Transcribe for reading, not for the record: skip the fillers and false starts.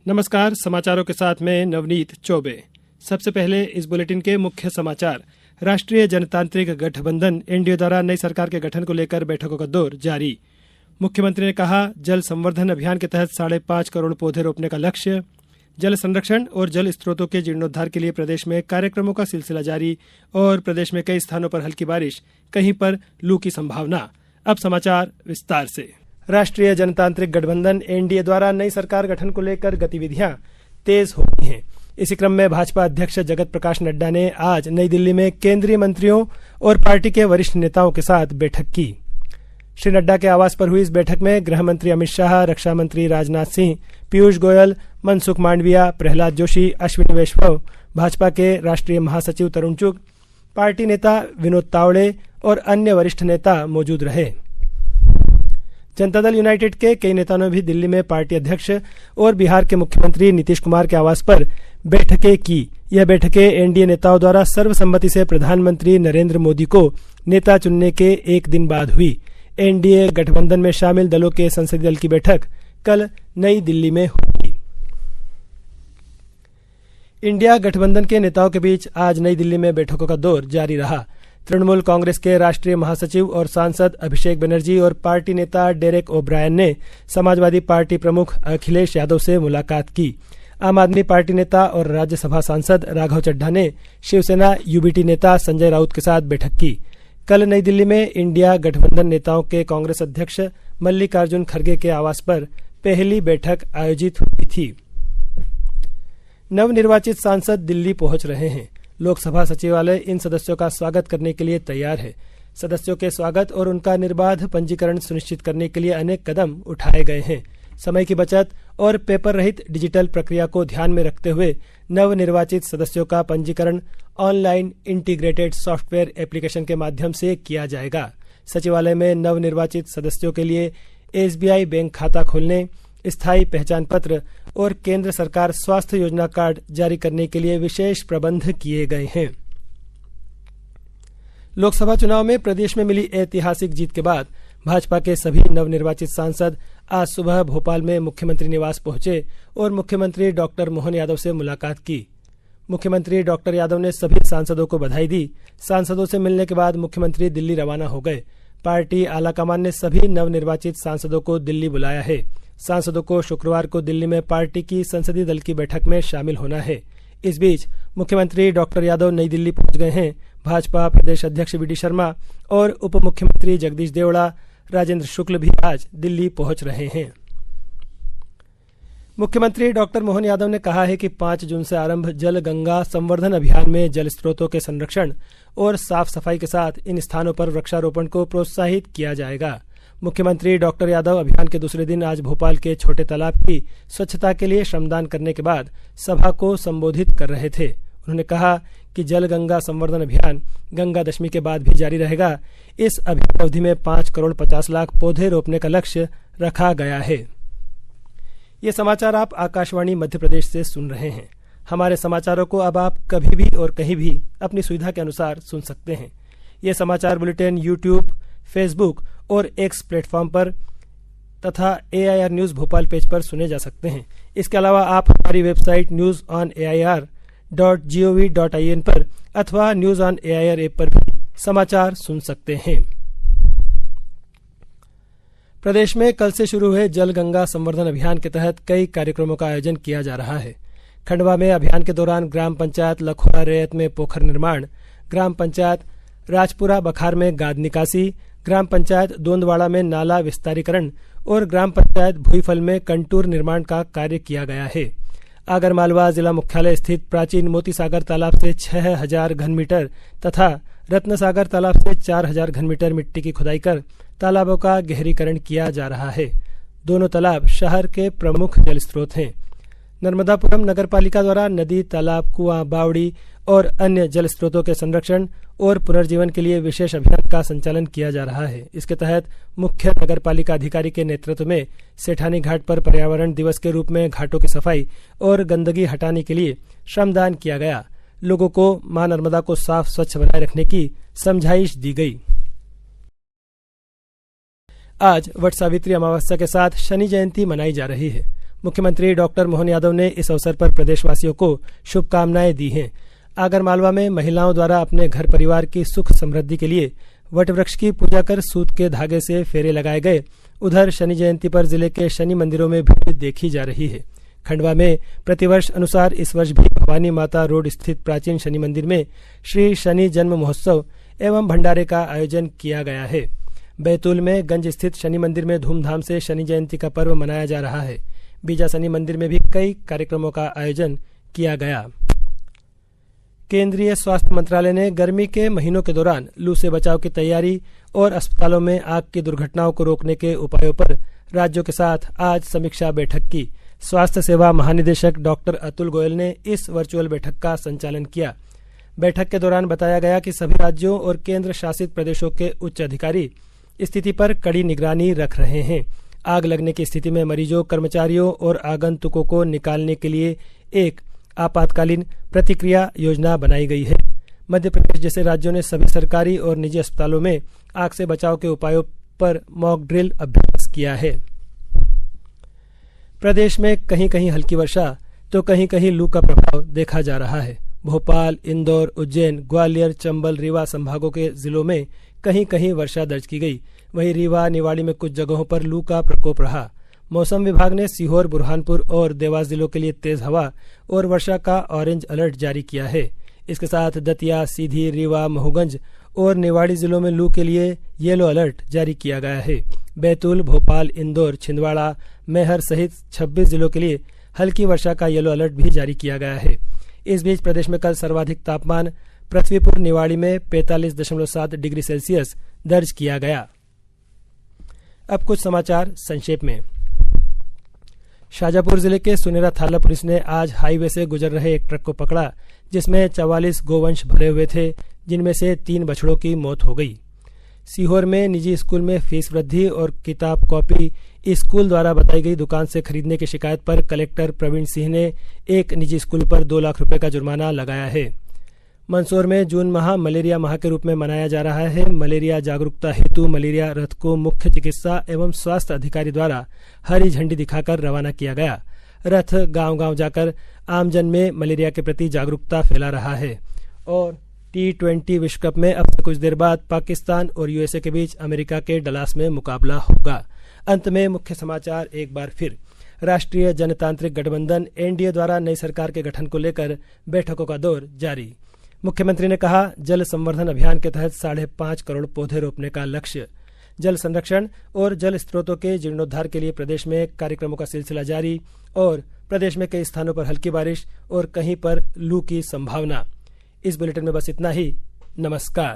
नमस्कार, समाचारों के साथ मैं नवनीत चौबे। सबसे पहले इस बुलेटिन के मुख्य समाचार। राष्ट्रीय जनतांत्रिक गठबंधन एनडीए द्वारा नई सरकार के गठन को लेकर बैठकों का दौर जारी। मुख्यमंत्री ने कहा, जल संवर्धन अभियान के तहत 5.5 करोड़ पौधे रोपने का लक्ष्य। जल संरक्षण और जल स्रोतों के जीर्णोद्धार के लिए प्रदेश में कार्यक्रमों का सिलसिला जारी और प्रदेश में कई स्थानों पर हल्की बारिश, कहीं पर लू की संभावना। अब समाचार विस्तार से। राष्ट्रीय जनतांत्रिक गठबंधन एनडीए द्वारा नई सरकार गठन को लेकर गतिविधियां तेज हो गई हैं। इसी क्रम में भाजपा अध्यक्ष जगत प्रकाश नड्डा ने आज नई दिल्ली में केंद्रीय मंत्रियों और पार्टी के वरिष्ठ नेताओं के साथ बैठक की। श्री नड्डा के आवास पर हुई इस बैठक में गृह मंत्री अमित शाह, रक्षा मंत्री राजनाथ सिंह, पीयूष गोयल, मनसुख मांडविया, प्रहलाद जोशी, अश्विनी वैष्णव, भाजपा के राष्ट्रीय महासचिव तरुण चुग, पार्टी नेता विनोद तावड़े और अन्य वरिष्ठ नेता मौजूद रहे। जनता दल यूनाइटेड के कई नेताओं ने भी दिल्ली में पार्टी अध्यक्ष और बिहार के मुख्यमंत्री नीतीश कुमार के आवास पर बैठकें की। यह बैठकें एनडीए नेताओं द्वारा सर्वसम्मति से प्रधानमंत्री नरेंद्र मोदी को नेता चुनने के एक दिन बाद हुई। एनडीए गठबंधन में शामिल दलों के संसदीय दल की बैठक कल नई दिल्ली में होगी। इंडिया गठबंधन के नेताओं के बीच आज नई दिल्ली में बैठकों का दौर जारी रहा। तृणमूल कांग्रेस के राष्ट्रीय महासचिव और सांसद अभिषेक बनर्जी और पार्टी नेता डेरेक ओब्रायन ने समाजवादी पार्टी प्रमुख अखिलेश यादव से मुलाकात की। आम आदमी पार्टी नेता और राज्यसभा सांसद राघव चड्ढा ने शिवसेना यूबीटी नेता संजय राउत के साथ बैठक की। कल नई दिल्ली में इंडिया गठबंधन नेताओं के कांग्रेस अध्यक्ष मल्लिकार्जुन खड़गे के आवास पर पहली बैठक आयोजित हुई थी। नवनिर्वाचित सांसद दिल्ली पहुंच रहे हैं। लोकसभा सचिवालय इन सदस्यों का स्वागत करने के लिए तैयार है। सदस्यों के स्वागत और उनका निर्बाध पंजीकरण सुनिश्चित करने के लिए अनेक कदम उठाए गए हैं। समय की बचत और पेपर रहित डिजिटल प्रक्रिया को ध्यान में रखते हुए नवनिर्वाचित सदस्यों का पंजीकरण ऑनलाइन इंटीग्रेटेड सॉफ्टवेयर एप्लीकेशन के माध्यम से किया जाएगा। सचिवालय में नवनिर्वाचित सदस्यों के लिए एसबीआई बैंक खाता खोलने, स्थायी पहचान पत्र और केंद्र सरकार स्वास्थ्य योजना कार्ड जारी करने के लिए विशेष प्रबंध किए गए हैं। लोकसभा चुनाव में प्रदेश में मिली ऐतिहासिक जीत के बाद भाजपा के सभी नवनिर्वाचित सांसद आज सुबह भोपाल में मुख्यमंत्री निवास पहुंचे और मुख्यमंत्री डॉक्टर मोहन यादव से मुलाकात की। मुख्यमंत्री डॉक्टर यादव ने सभी सांसदों को बधाई दी। सांसदों से मिलने के बाद मुख्यमंत्री दिल्ली रवाना हो गए। पार्टी आलाकमान ने सभी नवनिर्वाचित सांसदों को दिल्ली बुलाया है। सांसदों को शुक्रवार को दिल्ली में पार्टी की संसदीय दल की बैठक में शामिल होना है। इस बीच मुख्यमंत्री डॉक्टर यादव नई दिल्ली पहुंच गए हैं। भाजपा प्रदेश अध्यक्ष वी डी शर्मा और उप मुख्यमंत्री जगदीश देवड़ा, राजेंद्र शुक्ल भी आज दिल्ली पहुंच रहे हैं। मुख्यमंत्री डॉक्टर मोहन यादव ने कहा है कि 5 जून से आरंभ जल गंगा संवर्धन अभियान में जल स्रोतों के संरक्षण और साफ सफाई के साथ इन स्थानों पर वृक्षारोपण को प्रोत्साहित किया जाएगा। मुख्यमंत्री डॉक्टर यादव अभियान के दूसरे दिन आज भोपाल के छोटे तालाब की स्वच्छता के लिए श्रमदान करने के बाद सभा को संबोधित कर रहे थे। उन्होंने कहा कि जल गंगा संवर्धन अभियान गंगा दशमी के बाद भी जारी रहेगा। इस अभियान अवधि में 5 करोड़ 50 लाख पौधे रोपने का लक्ष्य रखा गया है। ये समाचार आप आकाशवाणी मध्य प्रदेश से सुन रहे हैं। हमारे समाचारों को अब आप कभी भी और कहीं भी अपनी सुविधा के अनुसार सुन सकते हैं। ये समाचार बुलेटिन यूट्यूब, फेसबुक और एक्स प्लेटफॉर्म पर तथा AIR न्यूज़ भोपाल पेज पर सुने जा सकते हैं। इसके अलावा आप हमारी वेबसाइट newsonair.gov.in पर अथवा न्यूज ऑन AIR ऐप पर भी समाचार सुन सकते हैं। प्रदेश में कल से शुरू हुए जल गंगा संवर्धन अभियान के तहत कई कार्यक्रमों का आयोजन किया जा रहा है। खंडवा में अभियान के दौरान ग्राम पंचायत लखोरा रेत में पोखर निर्माण, ग्राम पंचायत राजपुरा बखार में गाद निकासी, ग्राम पंचायत दोंदवाड़ा में नाला विस्तारीकरण और ग्राम पंचायत भुईफल में कंटूर निर्माण का कार्य किया गया है। आगरमालवा जिला मुख्यालय स्थित प्राचीन मोती सागर तालाब से 6000 घन मीटर तथा रत्नसागर तालाब से 4000 घन मीटर मिट्टी की खुदाई कर तालाबों का गहरीकरण किया जा रहा है। दोनों तालाब शहर के प्रमुख जल स्रोत हैं। नर्मदापुरम नगरपालिका द्वारा नदी, तालाब, कुआं, बावड़ी और अन्य जल स्रोतों के संरक्षण और पुनर्जीवन के लिए विशेष अभियान का संचालन किया जा रहा है। इसके तहत मुख्य नगरपालिका अधिकारी के नेतृत्व में सेठानी घाट पर पर्यावरण दिवस के रूप में घाटों की सफाई और गंदगी हटाने के लिए श्रमदान किया गया। लोगों को मां नर्मदा को साफ स्वच्छ बनाए रखने की समझाइश दी गई। आज वट सावित्री अमावस्या के साथ शनि जयंती मनाई जा रही है। मुख्यमंत्री डॉक्टर मोहन यादव ने इस अवसर पर प्रदेशवासियों को शुभकामनाएं दी हैं। आगरमालवा में महिलाओं द्वारा अपने घर परिवार की सुख समृद्धि के लिए वटवृक्ष की पूजा कर सूत के धागे से फेरे लगाए गए। उधर शनि जयंती पर जिले के शनि मंदिरों में भीड़ देखी जा रही है। खंडवा में प्रतिवर्ष अनुसार इस वर्ष भी भवानी माता रोड स्थित प्राचीन शनि मंदिर में श्री शनि जन्म महोत्सव एवं भंडारे का आयोजन किया गया है। बैतूल में गंज स्थित शनि मंदिर में धूमधाम से शनि जयंती का पर्व मनाया जा रहा है। बीजा शनि मंदिर में भी कई कार्यक्रमों का आयोजन किया गया। केंद्रीय स्वास्थ्य मंत्रालय ने गर्मी के महीनों के दौरान लू से बचाव की तैयारी और अस्पतालों में आग की दुर्घटनाओं को रोकने के उपायों पर राज्यों के साथ आज समीक्षा बैठक की। स्वास्थ्य सेवा महानिदेशक डॉक्टर अतुल गोयल ने इस वर्चुअल बैठक का संचालन किया। बैठक के दौरान बताया गया कि सभी राज्यों और केंद्र शासित प्रदेशों के उच्च अधिकारी स्थिति पर कड़ी निगरानी रख रहे हैं। आग लगने की स्थिति में मरीजों, कर्मचारियों और आगंतुकों को निकालने के लिए एक आपातकालीन प्रतिक्रिया योजना बनाई गई है। मध्य प्रदेश जैसे राज्यों ने सभी सरकारी और निजी अस्पतालों में आग से बचाव के उपायों पर मॉक ड्रिल अभ्यास किया है। प्रदेश में कहीं कहीं हल्की वर्षा तो कहीं कहीं लू का प्रभाव देखा जा रहा है। भोपाल, इंदौर, उज्जैन, ग्वालियर, चंबल, रीवा संभागों के जिलों में कहीं कहीं वर्षा दर्ज की गई। वहीं रीवा, निवाड़ी में कुछ जगहों पर लू का प्रकोप रहा। मौसम विभाग ने सीहोर, बुरहानपुर और देवास जिलों के लिए तेज हवा और वर्षा का ऑरेंज अलर्ट जारी किया है। इसके साथ दतिया, सीधी, रीवा, महुगंज और निवाड़ी जिलों में लू के लिए येलो अलर्ट जारी किया गया है। बैतूल, भोपाल, इंदौर, छिंदवाड़ा, मैहर सहित 26 जिलों के लिए हल्की वर्षा का येलो अलर्ट भी जारी किया गया है। इस बीच प्रदेश में कल सर्वाधिक तापमान पृथ्वीपुर, निवाड़ी में 45.7 डिग्री सेल्सियस दर्ज किया गया। अब कुछ समाचार संक्षेप में। शाजापुर जिले के सुनेरा थाना पुलिस ने आज हाईवे से गुजर रहे एक ट्रक को पकड़ा, जिसमें 44 गोवंश भरे हुए थे, जिनमें से 3 बछड़ों की मौत हो गई। सीहोर में निजी स्कूल में फीस वृद्धि और किताब कॉपी स्कूल द्वारा बताई गई दुकान से खरीदने की शिकायत पर कलेक्टर प्रवीण सिंह ने एक निजी स्कूल पर 2 लाख रुपए का जुर्माना लगाया है। मंदसौर में जून माह मलेरिया माह के रूप में मनाया जा रहा है। मलेरिया जागरूकता हेतु मलेरिया रथ को मुख्य चिकित्सा एवं स्वास्थ्य अधिकारी द्वारा हरी झंडी दिखाकर रवाना किया गया। रथ गांव-गांव जाकर आमजन में मलेरिया के प्रति जागरूकता फैला रहा है। और T20 विश्व कप में अब से कुछ देर बाद पाकिस्तान और यूएसए के बीच अमेरिका के डलास में मुकाबला होगा। अंत में मुख्य समाचार एक बार फिर। राष्ट्रीय जनतांत्रिक गठबंधन एनडीए द्वारा नई सरकार के गठन को लेकर बैठकों का दौर जारी। मुख्यमंत्री ने कहा, जल संवर्धन अभियान के तहत 5.5 करोड़ पौधे रोपने का लक्ष्य। जल संरक्षण और जल स्रोतों के जीर्णोद्धार के लिए प्रदेश में कार्यक्रमों का सिलसिला जारी। और प्रदेश में कई स्थानों पर हल्की बारिश और कहीं पर लू की संभावना। इस बुलेटिन में बस इतना ही। नमस्कार।